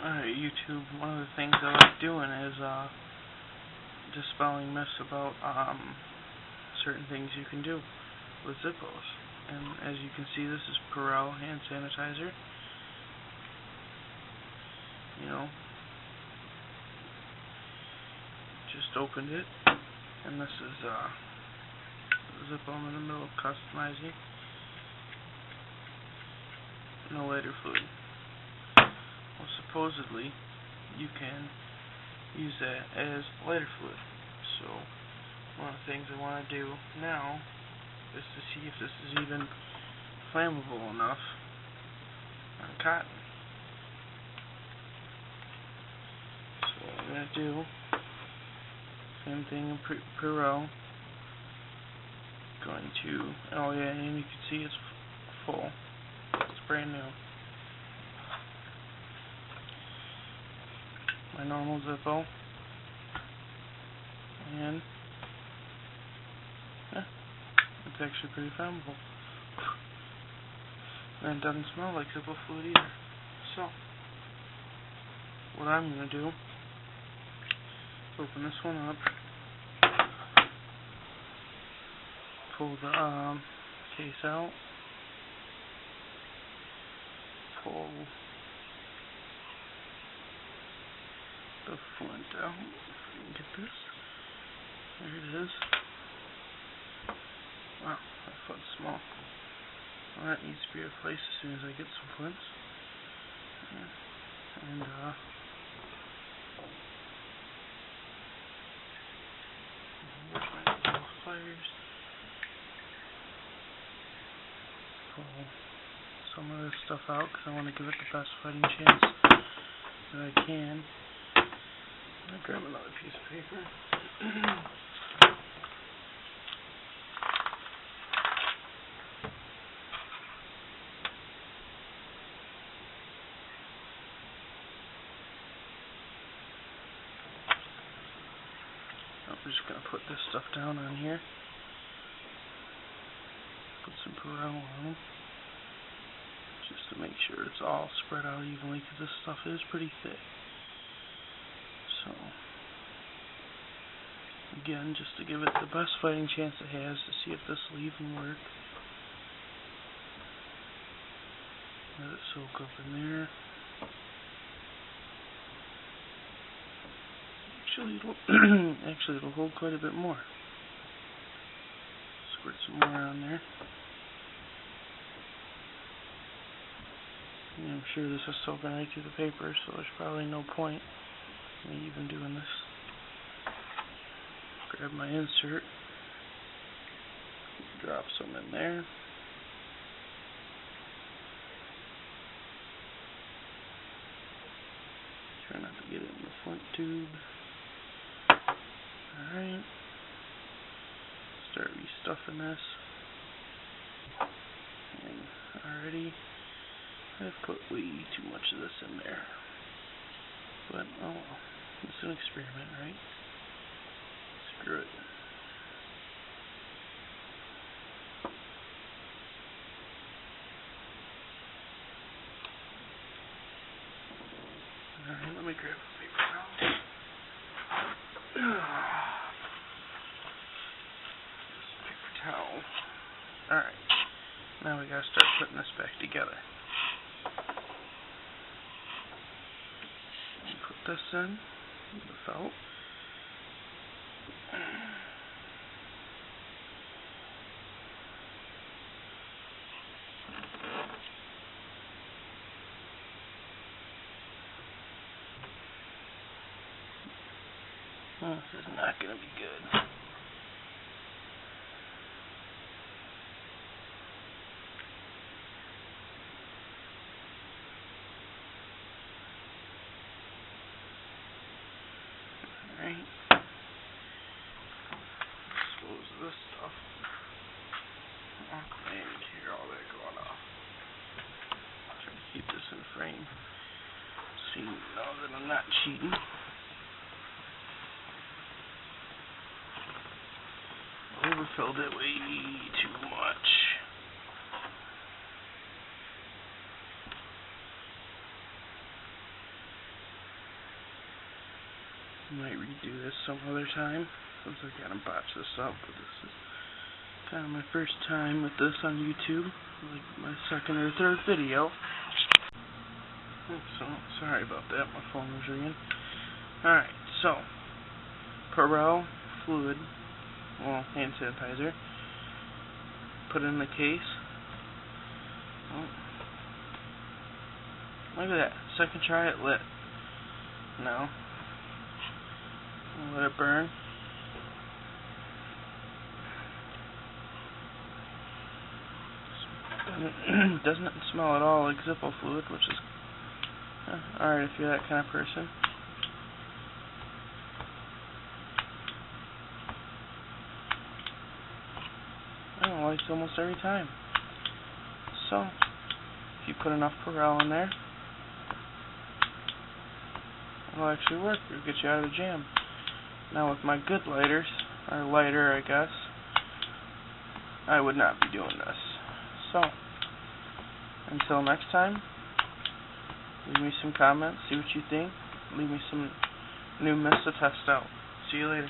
Alright, YouTube, one of the things I like doing is dispelling myths about certain things you can do with Zippos. And as you can see, this is Purell hand sanitizer. You know, just opened it, and this is Zippo. I'm in the middle of customizing. No lighter fluid. Well, supposedly you can use that as lighter fluid. So one of the things I want to do now is to see if this is even flammable enough on cotton. So what I'm going to do, same thing in Purell. Going to, oh yeah, and you can see it's full. It's brand new. My normal Zippo, and yeah, it's actually pretty flammable, and it doesn't smell like Zippo fluid either. So what I'm going to do is open this one up, pull the case out, pull the flint out. If you can get this. There it is. Wow, that flint's small. Well, that needs to be replaced as soon as I get some flints. Yeah. And where's my little pliers? Pull some of this stuff out because I want to give it the best fighting chance that I can. I'll grab another piece of paper. I'm just going to put this stuff down on here. Put some Purell on them. Just to make sure it's all spread out evenly, because this stuff is pretty thick. So, again, just to give it the best fighting chance it has, to see if this will even work. Let it soak up in there. Actually, it'll hold quite a bit more. Squirt some more on there. And I'm sure this is soaking right through the paper, so there's probably no point in me even doing this. Grab my insert, drop some in there. Try not to get it in the front tube. Alright. Start restuffing this. And already I've put way too much of this in there. But oh well. It's an experiment, right? Screw it. Alright, let me grab a paper towel. Paper towel. Alright. Now we gotta start putting this back together. Put this in, the felt. Oh, this is not going to be good. Alright. Dispose of this stuff. Oh, man, you can hear all that going off. Try to keep this in frame so you know that I'm not cheating. Overfilled it way too much. might redo this some other time, since I kind of botched this up, but this is kind of my first time with this on YouTube, like my second or third video. So, sorry about that, my phone was ringing. Alright, so, purell fluid, well, hand sanitizer, put it in the case. Oh, look at that, second try it lit. Now, let it burn. Doesn't smell at all like Zippo fluid, which is alright if you're that kind of person. Oh, lights almost every time. So, if you put enough purell in there, it'll actually work. It'll get you out of the jam. Now with my good lighters, or lighter I guess, I would not be doing this. So, until next time, leave me some comments, see what you think, leave me some new myths to test out. See you later.